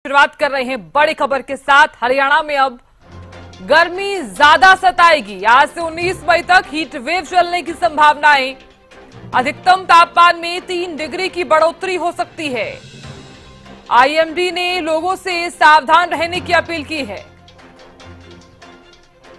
शुरुआत कर रहे हैं बड़ी खबर के साथ। हरियाणा में अब गर्मी ज्यादा सताएगी। आज से 19 मई तक हीट वेव चलने की संभावनाएं। अधिकतम तापमान में 3 डिग्री की बढ़ोतरी हो सकती है। आईएमडी ने लोगों से सावधान रहने की अपील की है।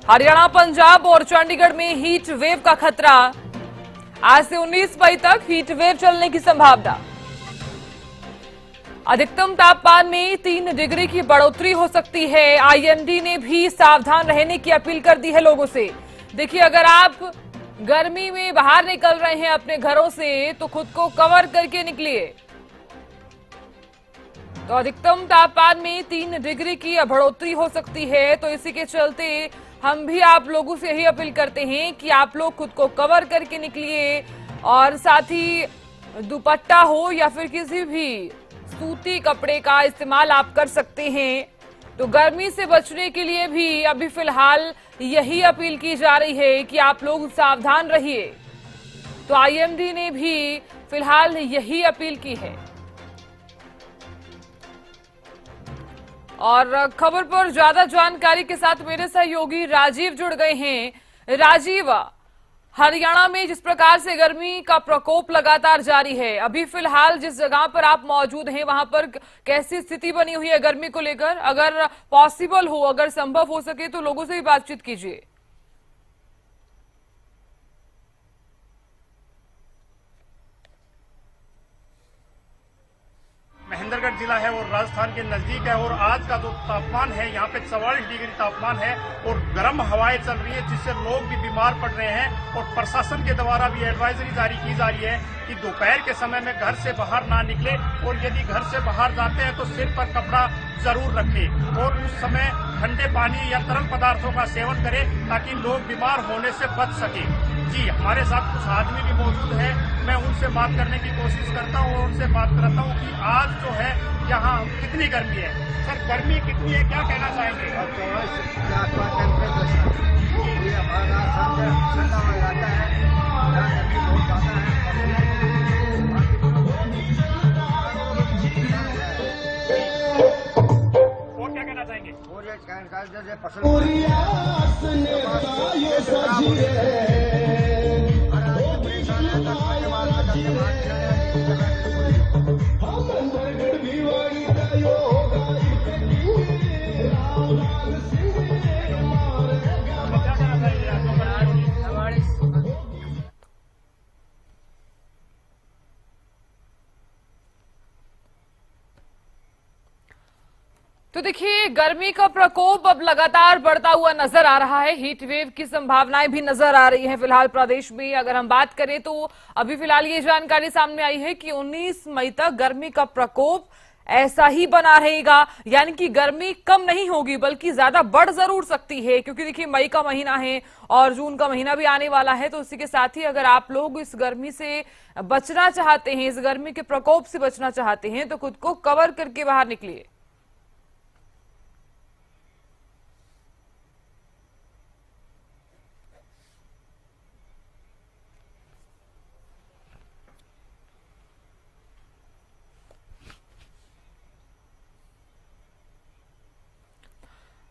हरियाणा, पंजाब और चंडीगढ़ में हीट वेव का खतरा। आज से 19 मई तक हीट वेव चलने की संभावना। अधिकतम तापमान में 3 डिग्री की बढ़ोतरी हो सकती है। आईएमडी ने भी सावधान रहने की अपील कर दी है लोगों से। देखिए, अगर आप गर्मी में बाहर निकल रहे हैं अपने घरों से तो खुद को कवर करके निकलिए। तो अधिकतम तापमान में 3 डिग्री की बढ़ोतरी हो सकती है। तो इसी के चलते हम भी आप लोगों से यही अपील करते हैं कि आप लोग खुद को कवर करके निकलिए और साथ ही दुपट्टा हो या फिर किसी भी सूती कपड़े का इस्तेमाल आप कर सकते हैं। तो गर्मी से बचने के लिए भी अभी फिलहाल यही अपील की जा रही है कि आप लोग सावधान रहिए। तो आईएमडी ने भी फिलहाल यही अपील की है। और खबर पर ज्यादा जानकारी के साथ मेरे सहयोगी राजीव जुड़ गए हैं। राजीव, हरियाणा में जिस प्रकार से गर्मी का प्रकोप लगातार जारी है, अभी फिलहाल जिस जगह पर आप मौजूद हैं वहां पर कैसी स्थिति बनी हुई है गर्मी को लेकर? अगर पॉसिबल हो, अगर संभव हो सके तो लोगों से भी बातचीत कीजिए। महेंद्रगढ़ जिला है और राजस्थान के नजदीक है और आज का जो तापमान है यहाँ पे 44 डिग्री तापमान है और गर्म हवाएं चल रही है जिससे लोग भी बीमार पड़ रहे हैं। और प्रशासन के द्वारा भी एडवाइजरी जारी की जा रही है कि दोपहर के समय में घर से बाहर ना निकले और यदि घर से बाहर जाते हैं तो सिर पर कपड़ा जरूर रखें और उस समय ठंडे पानी या तरल पदार्थों का सेवन करें ताकि लोग बीमार होने से बच सके। जी, हमारे साथ कुछ आदमी भी मौजूद है, मैं उनसे बात करने की कोशिश करता हूँ और उनसे बात करता हूँ कि आज जो है यहाँ कितनी गर्मी है। सर, गर्मी कितनी है, क्या कहना चाहेंगे? और क्या कहना चाहेंगे? तो देखिए, गर्मी का प्रकोप अब लगातार बढ़ता हुआ नजर आ रहा है। हीट वेव की संभावनाएं भी नजर आ रही हैं फिलहाल प्रदेश में। अगर हम बात करें तो अभी फिलहाल ये जानकारी सामने आई है कि 19 मई तक गर्मी का प्रकोप ऐसा ही बना रहेगा, यानी कि गर्मी कम नहीं होगी बल्कि ज्यादा बढ़ जरूर सकती है। क्योंकि देखिए, मई का महीना है और जून का महीना भी आने वाला है। तो इसी के साथ ही अगर आप लोग इस गर्मी से बचना चाहते हैं, इस गर्मी के प्रकोप से बचना चाहते हैं, तो खुद को कवर करके बाहर निकलिए।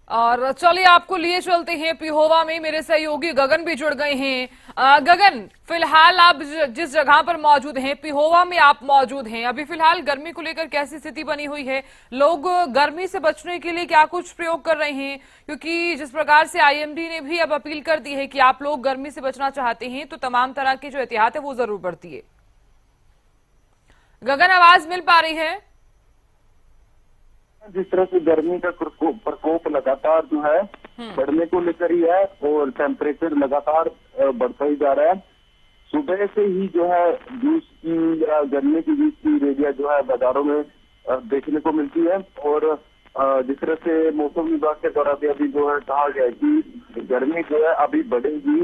और चलिए, आपको लिए चलते हैं पिहोवा में। मेरे सहयोगी गगन भी जुड़ गए हैं। गगन, फिलहाल आप जिस जगह पर मौजूद हैं, पिहोवा में आप मौजूद हैं, अभी फिलहाल गर्मी को लेकर कैसी स्थिति बनी हुई है? लोग गर्मी से बचने के लिए क्या कुछ प्रयोग कर रहे हैं? क्योंकि जिस प्रकार से आईएमडी ने भी अब अपील कर दी है कि आप लोग गर्मी से बचना चाहते हैं तो तमाम तरह की जो एहतियात है वो जरूर बरतिए। गगन, आवाज मिल पा रही है? जिस तरह से गर्मी का प्रकोप लगातार जो है बढ़ने को लेकर ही है और टेम्परेचर लगातार बढ़ता ही जा रहा है। सुबह से ही जो है जूस की या गन्ने की जूस की रेडिया जो है बाजारों में देखने को मिलती है। और जिस तरह से मौसम विभाग के द्वारा भी अभी जो है कहा गया है कि गर्मी जो है अभी बढ़ेगी,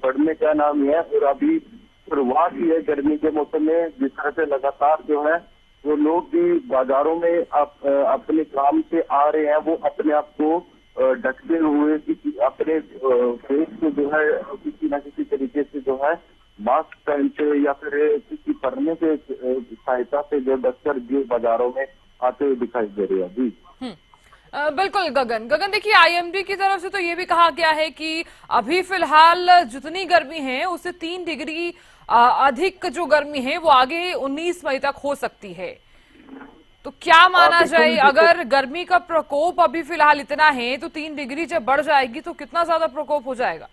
बढ़ने का नाम ही है और अभी शुरुआत ही है गर्मी के मौसम में। जिस तरह से लगातार जो है वो लोग भी बाजारों में अपने काम से आ रहे हैं, वो अपने आप को ढकते हुए किसी अपने फेस को जो है किसी न किसी तरीके से जो है मास्क पहनते या फिर किसी परने के सहायता से जो ढककर जो बाजारों में आते हुए दिखाई दे रहे हैं। जी बिल्कुल गगन देखिए, आईएमडी की तरफ से तो ये भी कहा गया है कि अभी फिलहाल जितनी गर्मी है उससे 3 डिग्री अधिक जो गर्मी है वो आगे 19 मई तक हो सकती है। तो क्या माना जाए, अगर गर्मी का प्रकोप अभी फिलहाल इतना है तो 3 डिग्री जब बढ़ जाएगी तो कितना ज्यादा प्रकोप हो जाएगा?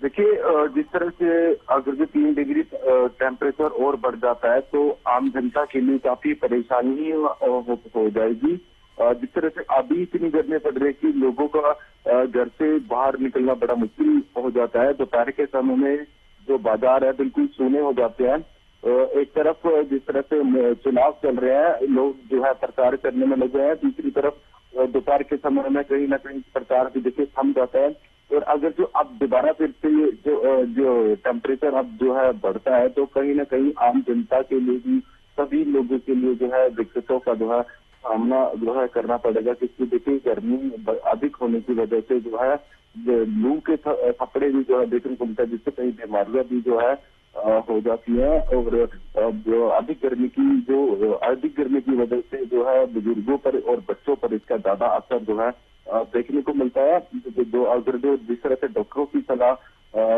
देखिए, जिस तरह से अगर जो 3 डिग्री टेम्परेचर और बढ़ जाता है तो आम जनता के लिए काफी परेशानी हो जाएगी। जिस तरह से अभी इतनी गर्मी पड़ रही है कि लोगों का घर से बाहर निकलना बड़ा मुश्किल हो जाता है। दोपहर के समय में जो बाजार है बिल्कुल सूने हो जाते हैं। एक तरफ जिस तरह से चुनाव चल रहे हैं, लोग जो है प्रचार करने में लगे हैं, दूसरी तरफ दोपहर के समय में कहीं ना कहीं प्रचार भी देखिए थम जाता है। और अगर जो अब दोबारा फिर से जो टेम्परेचर अब जो है बढ़ता है तो कहीं ना कहीं आम जनता के लिए भी, सभी लोगों के लिए जो है दिक्कतों का जो है सामना जो है करना पड़ेगा। क्योंकि देखिए गर्मी अधिक होने की वजह से जो है लू के थपड़े भी जो है देखने को मिलता है, जिससे कई बीमारियां भी जो है हो जाती है। और जो अधिक गर्मी की वजह से जो है बुजुर्गों पर और बच्चों पर इसका ज्यादा असर जो है देखने को मिलता है। अगर जिस तरह से डॉक्टरों की सलाह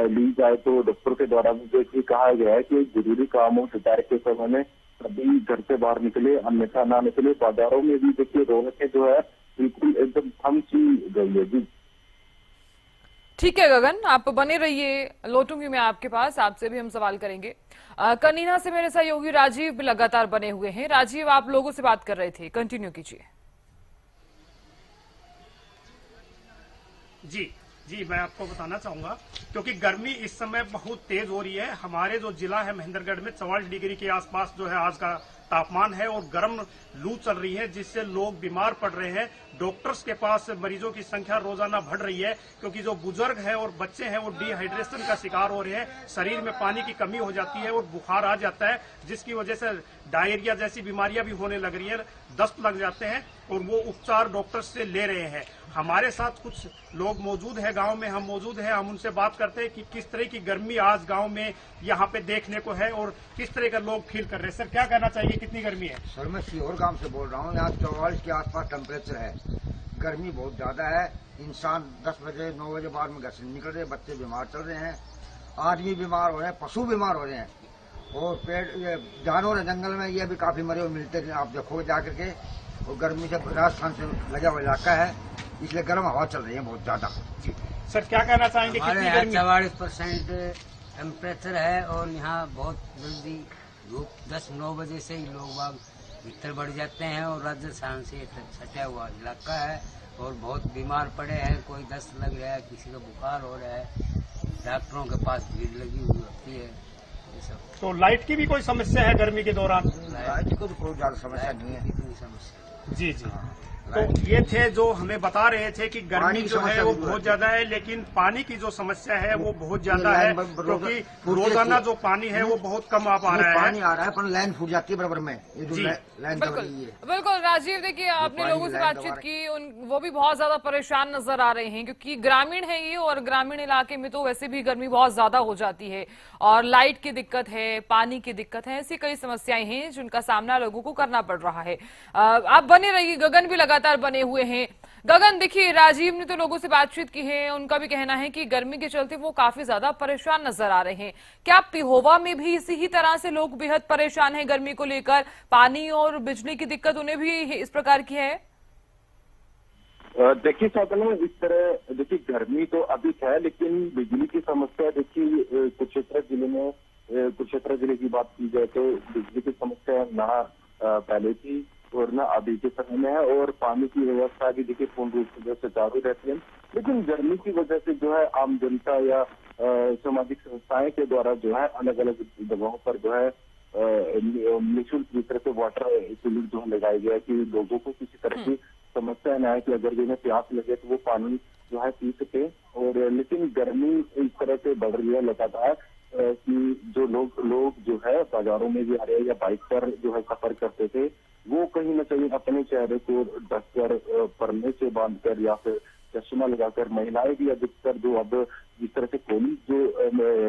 ली जाए तो डॉक्टर के द्वारा भी कहा गया है कि जरूरी काम हो दोपहर के समय में सभी घर से बाहर निकले, अन्यथा ना निकले। बाजारों में भी देखिए रौनकें जो है बिल्कुल एकदम थम सी गई है। जी ठीक है गगन, आप बने रहिए, लौटूंगी मैं आपके पास, आपसे भी हम सवाल करेंगे। कनीना से मेरे सहयोगी राजीव भी लगातार बने हुए हैं। राजीव, आप लोगों से बात कर रहे थे, कंटिन्यू कीजिए। जी मैं आपको बताना चाहूंगा, क्योंकि गर्मी इस समय बहुत तेज हो रही है। हमारे जो जिला है महेंद्रगढ़ में 44 डिग्री के आसपास जो है आज का तापमान है और गर्म लू चल रही है, जिससे लोग बीमार पड़ रहे हैं। डॉक्टर्स के पास मरीजों की संख्या रोजाना बढ़ रही है, क्योंकि जो बुजुर्ग हैं और बच्चे हैं वो डिहाइड्रेशन का शिकार हो रहे हैं। शरीर में पानी की कमी हो जाती है और बुखार आ जाता है, जिसकी वजह से डायरिया जैसी बीमारियां भी होने लग रही है, दस्त लग जाते हैं और वो उपचार डॉक्टर्स से ले रहे हैं। हमारे साथ कुछ लोग मौजूद है, गांव में हम मौजूद हैं, हम उनसे बात करते हैं कि किस तरह की गर्मी आज गांव में यहाँ पे देखने को है और किस तरह का लोग फील कर रहे हैं। सर क्या कहना चाहिए, कितनी गर्मी है? सर मैं सीहोर गांव से बोल रहा हूँ। यहाँ 44 के आसपास टेम्परेचर है, गर्मी बहुत ज्यादा है। इंसान 10 बजे 9 बजे बाद में घर से निकल रहे हैं, बच्चे बीमार चल रहे हैं, आदमी बीमार हो रहे हैं, पशु बीमार हो रहे हैं और पेड़ जानवर जंगल में ये भी काफी मरे हुए मिलते हैं, आप देखोगे जाकर के। और गर्मी से राजस्थान से लगा हुआ इलाका है, इसलिए गर्म हवा चल रही है बहुत ज्यादा। सर क्या कहना चाहेंगे, कितनी गर्मी? 44% टेम्परेचर है और यहाँ बहुत जल्दी धूप 10-9 बजे से ही लोग बाग भीतर बढ़ जाते हैं और राजस्थान से सटा हुआ इलाका है और बहुत बीमार पड़े हैं। कोई दस्त लग रहा है, किसी का बुखार हो रहा है, डॉक्टरों के पास भीड़ लगी हुई होती है। ये सब तो लाइट की भी कोई समस्या है गर्मी के दौरान? लाइट को तो कोई ज्यादा समस्या नहीं है। इतनी समस्या जी तो ये थे जो हमें बता रहे थे कि गर्मी जो है वो बहुत ज्यादा है, लेकिन पानी की जो समस्या है वो बहुत ज्यादा है, क्योंकि रोजाना जो पानी है वो बहुत कम आ पा रहा है। पानी आ रहा है पर लाइन फूट जाती है बराबर में, ये जो लाइन दब रही है। बिल्कुल राजीव, देखिए आपने लोगों से बातचीत की, वो भी बहुत ज्यादा परेशान नजर आ रहे हैं, क्योंकि ग्रामीण है ये और ग्रामीण इलाके में तो वैसे भी गर्मी बहुत ज्यादा हो जाती है और लाइट की दिक्कत है, पानी की दिक्कत है, ऐसी कई समस्याएं हैं जिनका सामना लोगों को करना पड़ रहा है। आप बने रहिए, गगन भी लगातार बने हुए हैं। गगन देखिए, राजीव ने तो लोगों से बातचीत की है, उनका भी कहना है कि गर्मी के चलते वो काफी ज्यादा परेशान नजर आ रहे हैं। क्या पिहोवा में भी इसी ही तरह से लोग बेहद परेशान हैं गर्मी को लेकर? पानी और बिजली की दिक्कत उन्हें भी इस प्रकार की है? देखिए साधन, इस तरह देखिए गर्मी तो अधिक है, लेकिन बिजली की समस्या देखिए कुरुक्षेत्र जिले में, कुरुक्षेत्र जिले की बात की जाए तो बिजली की समस्या ना पहले थी और ना अभी के समय में है, और पानी की व्यवस्था भी देखिए पूर्ण रूप से सुचारू रहती है। लेकिन गर्मी की वजह से जो है आम जनता या सामाजिक संस्थाएं के द्वारा जो है अलग अलग जगहों पर जो है निःशुल्क तरह से वाटर चूल्हे जो लगाए गए कि लोगों को किसी तरह की समस्या न आए कि अगर जिन्हें प्यास लगे तो वो पानी जो है पी सके। और लेकिन गर्मी इस तरह से बढ़ रही है लगातार कि जो लोग जो है बाजारों में भी आ रहे हैं या बाइक पर जो है सफर करते थे, वो कहीं न कहीं अपने चेहरे को ढककर, परने से बांधकर या फिर चश्मा लगाकर, महिलाएं भी अधिकतर जो अब जिस तरह से कॉलेज जो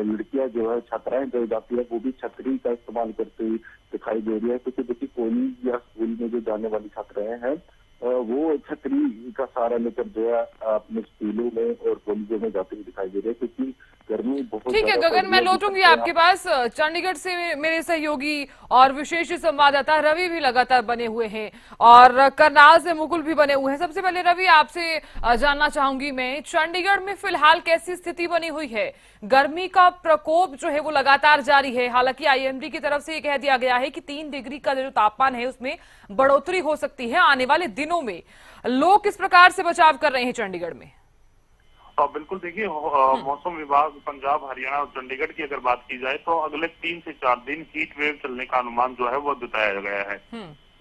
लड़कियां जो है छात्राएं जो जाती है वो भी छतरी का इस्तेमाल करते हुए दिखाई दे रही है, क्योंकि देखिए कॉलेज या स्कूल में जो जाने वाली छात्राएं हैं वो छतरी का सहारा लेकर जो है अपने स्कूलों में और कॉलेजों में जाते हुए दिखाई दे रहे हैं, क्योंकि गर्मी बहुत। ठीक है गगन, मैं लौटूंगी आपके पास। चंडीगढ़ से मेरे सहयोगी और विशेष संवाददाता रवि भी लगातार बने हुए हैं और करनाल से मुकुल भी बने हुए हैं। सबसे पहले रवि, आपसे जानना चाहूंगी मैं, चंडीगढ़ में फिलहाल कैसी स्थिति बनी हुई है? गर्मी का प्रकोप जो है वो लगातार जारी है। हालांकि आईएमडी की तरफ से ये कह दिया गया है कि 3 डिग्री का जो तापमान है उसमें बढ़ोतरी हो सकती है आने वाले दिनों में। लोग किस प्रकार से बचाव कर रहे हैं चंडीगढ़ में? बिल्कुल, देखिए मौसम विभाग पंजाब, हरियाणा और चंडीगढ़ की अगर बात की जाए तो अगले 3 से 4 दिन हीट वेव चलने का अनुमान जो है वो जताया गया है।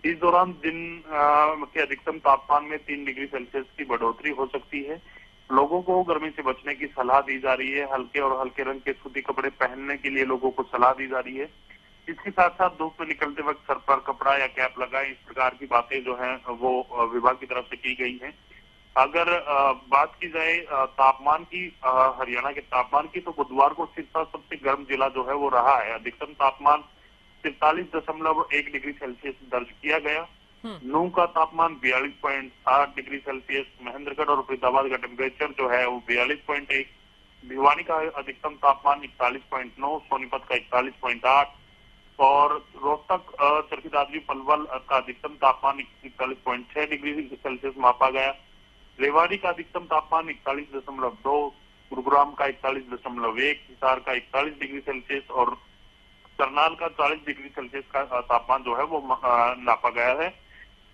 इस दौरान दिन के अधिकतम तापमान में 3 डिग्री सेल्सियस की बढ़ोतरी हो सकती है। लोगों को गर्मी से बचने की सलाह दी जा रही है। हल्के और हल्के रंग के सूती कपड़े पहनने के लिए लोगों को सलाह दी जा रही है। इसके साथ साथ धूप में निकलते वक्त सर पर कपड़ा या कैप लगाए, इस प्रकार की बातें जो हैं वो विभाग की तरफ से की गई हैं। अगर बात की जाए तापमान की, हरियाणा के तापमान की, तो बुधवार को सिरसा सबसे गर्म जिला जो है वो रहा है। अधिकतम तापमान 43.1 डिग्री सेल्सियस दर्ज किया गया। नूंह का तापमान 42.8 डिग्री सेल्सियस, महेंद्रगढ़ और फरीदाबाद का टेम्परेचर जो है वो 42.1, भिवानी का अधिकतम तापमान 41.9, सोनीपत का 41.8 और रोहतक, चरखी दादरी, पलवल का अधिकतम तापमान 41.6 डिग्री सेल्सियस मापा गया। रेवाड़ी का अधिकतम तापमान 41.2, गुरुग्राम का 41.1, हिसार का 41 डिग्री सेल्सियस और करनाल का 40 डिग्री सेल्सियस का तापमान जो है वो नापा गया है।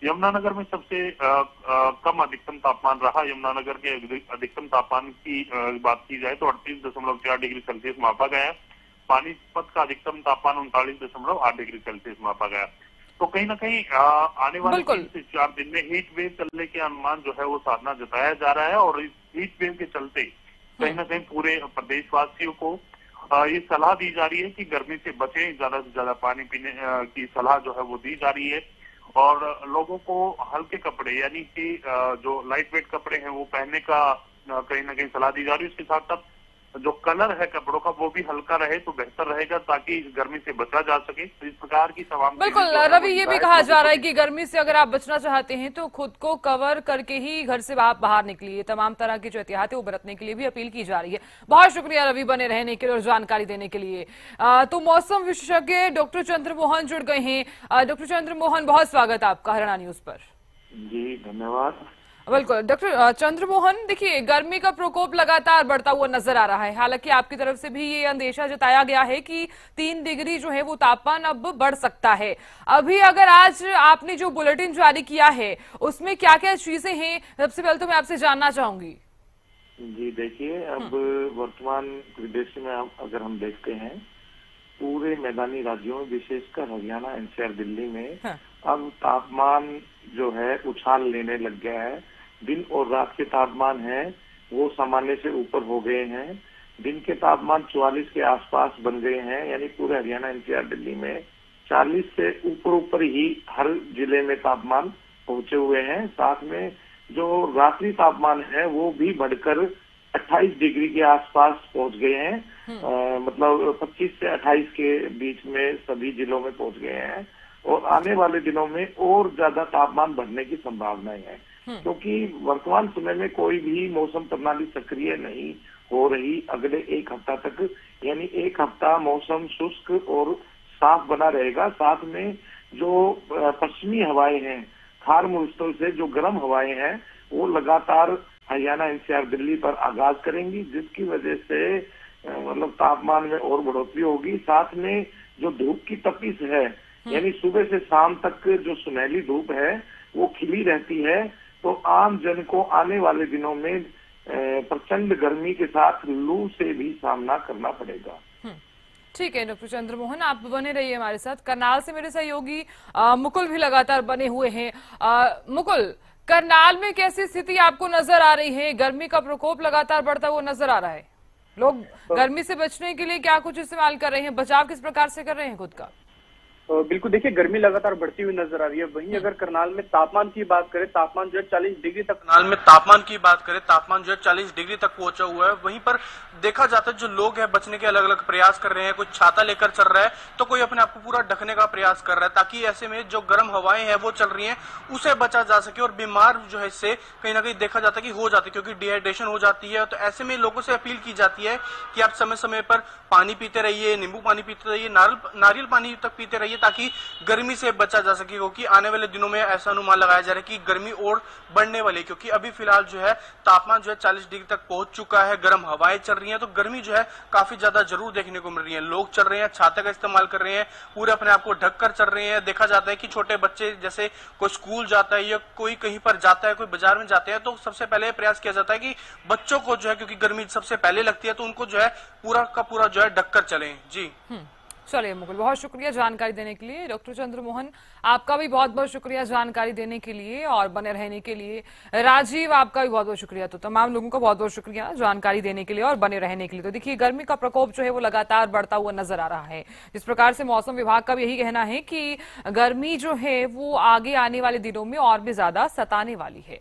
यमुनानगर में सबसे कम अधिकतम तापमान रहा। यमुनानगर के अधिकतम तापमान की बात की जाए तो 38.4 डिग्री सेल्सियस मापा गया। पानीपत का अधिकतम तापमान 39.8 डिग्री सेल्सियस मापा गया। तो कहीं ना कहीं आने वाले 3 से 4 दिन में हीट वेव चलने के अनुमान जो है वो साधना जताया जा रहा है और इस हीट वेव के चलते कहीं ना कहीं पूरे प्रदेशवासियों को ये सलाह दी जा रही है कि गर्मी से बचें, ज्यादा से ज्यादा पानी पीने की सलाह जो है वो दी जा रही है और लोगों को हल्के कपड़े यानी कि जो लाइट वेट कपड़े हैं वो पहनने का कहीं ना कहीं सलाह दी जा रही है। इसके साथ साथ जो कलर है कपड़ों का वो भी हल्का रहे तो बेहतर रहेगा ताकि गर्मी से बचा जा सके। तो इस प्रकार की तमाम बिल्कुल रवि, ये भी कहा जा रहा है कि गर्मी से अगर आप बचना चाहते हैं तो खुद को कवर करके ही घर से आप बाहर निकलिए। तमाम तरह की जो एहतियात है वो बरतने के लिए भी अपील की जा रही है। बहुत शुक्रिया रवि बने रहने के लिए और जानकारी देने के लिए। तो मौसम विशेषज्ञ डॉक्टर चंद्रमोहन जुड़ गए हैं। डॉक्टर चंद्रमोहन, बहुत स्वागत आपका हरियाणा न्यूज पर। जी धन्यवाद। बिल्कुल डॉक्टर चंद्रमोहन, देखिए गर्मी का प्रकोप लगातार बढ़ता हुआ नजर आ रहा है। हालांकि आपकी तरफ से भी ये अंदेशा जताया गया है कि 3 डिग्री जो है वो तापमान अब बढ़ सकता है। अभी अगर आज आपने जो बुलेटिन जारी किया है उसमें क्या क्या चीजें हैं, सबसे पहले तो मैं आपसे जानना चाहूंगी। जी देखिए, अब वर्तमान परिदृश्य में अगर हम देखते हैं पूरे मैदानी राज्यों में, विशेषकर हरियाणा, एनसीआर, दिल्ली में अब तापमान जो है उछाल लेने लग गया है। दिन और रात के तापमान है वो सामान्य से ऊपर हो गए हैं। दिन के तापमान 44 के आसपास बन गए हैं, यानी पूरे हरियाणा, एनसीआर, दिल्ली में 40 से ऊपर ही हर जिले में तापमान पहुंचे हुए हैं। साथ में जो रात्रि तापमान है वो भी बढ़कर 28 डिग्री के आसपास पहुंच गए हैं। मतलब 25 से 28 के बीच में सभी जिलों में पहुंच गए हैं और आने वाले दिनों में और ज्यादा तापमान बढ़ने की संभावनाएं है, क्योंकि वर्तमान समय में कोई भी मौसम प्रणाली सक्रिय नहीं हो रही। अगले 1 हफ्ता तक, यानी 1 हफ्ता मौसम शुष्क और साफ बना रहेगा। साथ में जो पश्चिमी हवाएं हैं, खार मुस्तल से जो गर्म हवाएं हैं वो लगातार हरियाणा, एनसीआर, दिल्ली पर आगाज करेंगी, जिसकी वजह से मतलब तापमान में और बढ़ोतरी होगी। साथ में जो धूप की तपिश है, यानी सुबह से शाम तक जो सुनहली धूप है वो खिली रहती है, तो आम जन को आने वाले दिनों में प्रचंड गर्मी के साथ लू से भी सामना करना पड़ेगा। ठीक है डॉक्टर चंद्रमोहन, आप बने रहिए हमारे साथ। करनाल से मेरे सहयोगी मुकुल भी लगातार बने हुए हैं। मुकुल, करनाल में कैसी स्थिति आपको नजर आ रही है? गर्मी का प्रकोप लगातार बढ़ता हुआ नजर आ रहा है। लोग गर्मी से बचने के लिए क्या कुछ इस्तेमाल कर रहे हैं? बचाव किस प्रकार से कर रहे हैं खुद का? बिल्कुल, देखिए गर्मी लगातार बढ़ती हुई नजर आ रही है। वहीं अगर करनाल में तापमान की बात करें, तापमान जो है 40 डिग्री तक, करनाल में तापमान की बात करें, तापमान जो है 40 डिग्री तक पहुंचा हुआ है। वहीं पर देखा जाता है जो लोग हैं बचने के अलग अलग प्रयास कर रहे हैं, कोई छाता लेकर चल रहा है तो कोई अपने आप को पूरा ढकने का प्रयास कर रहा है, ताकि ऐसे में जो गर्म हवाएं हैं वो चल रही हैं उसे बचा जा सके। और बीमार जो है इससे कहीं ना कहीं देखा जाता है कि हो जाती है, क्योंकि डिहाइड्रेशन हो जाती है। तो ऐसे में लोगों से अपील की जाती है कि आप समय समय पर पानी पीते रहिए, नींबू पानी पीते रहिए, नारियल पानी तक पीते रहिए, ताकि गर्मी से बचा जा सके। क्योंकि आने वाले दिनों में ऐसा अनुमान लगाया जा रहा है कि गर्मी और बढ़ने वाली है, क्योंकि अभी फिलहाल जो है तापमान जो है 40 डिग्री तक पहुंच चुका है, गर्म हवाएं चल रही हैं, तो गर्मी जो है काफी ज्यादा जरूर देखने को मिल रही है। लोग चल रहे हैं, छाते का इस्तेमाल कर रहे हैं, पूरे अपने आप को ढककर चल रहे हैं। देखा जाता है कि छोटे बच्चे जैसे कोई स्कूल जाता है या कोई कहीं पर जाता है, कोई बाजार में जाते हैं, तो सबसे पहले प्रयास किया जाता है कि बच्चों को जो है, क्योंकि गर्मी सबसे पहले लगती है, तो उनको जो है पूरा का पूरा जो है ढककर चलें। जी चलिए मुकुल, बहुत शुक्रिया जानकारी देने के लिए। डॉक्टर चंद्रमोहन, आपका भी बहुत बहुत शुक्रिया जानकारी देने के लिए और बने रहने के लिए। राजीव, आपका भी बहुत बहुत शुक्रिया। तो तमाम लोगों का बहुत बहुत शुक्रिया जानकारी देने के लिए और बने रहने के लिए। तो देखिए गर्मी का प्रकोप जो है वो लगातार बढ़ता हुआ नजर आ रहा है। जिस प्रकार से मौसम विभाग का भी यही कहना है कि गर्मी जो है वो आगे आने वाले दिनों में और भी ज्यादा सताने वाली है।